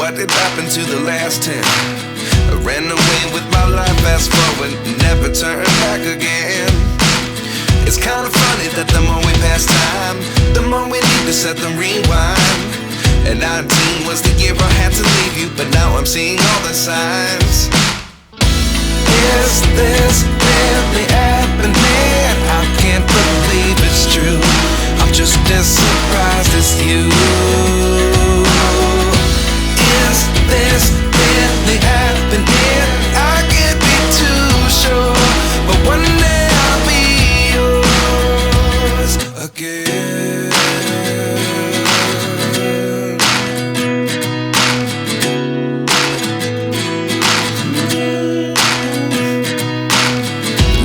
what did happen to the last 10? I ran away with my life, fast forward, never turn back again. It's kind of funny that the more we pass time, the more we need to set them rewind. And 19 was the year I had to leave you, but now I'm seeing all the signs. Is this really happening? I can't believe it's true. I'm just as surprised as you. Is this really happening? I can't be too sure, but one day I'll be yours again.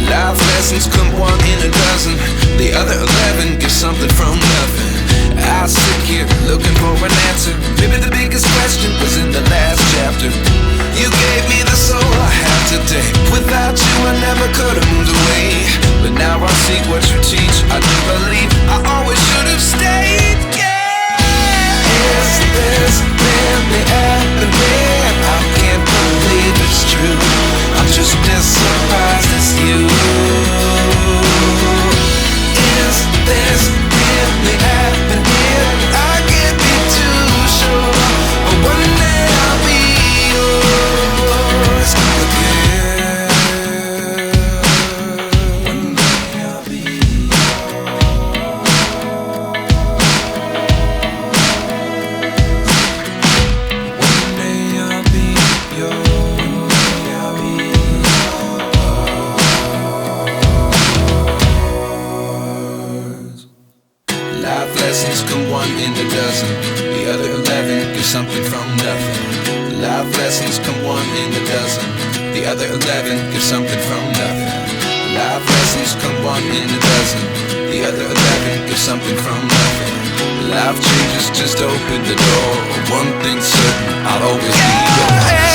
Life lessons come one in a dozen. The other 11 get something from nothing. I sit here looking for an answer. Maybe the biggest question was in the last chapter. You gave me the soul I have today. Without you I never could have moved away. But now I see what you teach. I do believe I always should have stayed. Yeah. Is this really happening? I can't believe it's true. I'm just as surprised as you. Is this really happening? I can't be too sure, but one day I'll be yours again. One day I'll be yours. One day I'll be yours. One day I'll be yours. Life lessons come one in a dozen. The other 11 give something from nothing. Life lessons come one in a dozen. The other 11 give something from nothing. Life lessons come one in a dozen. The other 11 give something from nothing. Life changes just open the door. One thing's certain, I'll always be yours.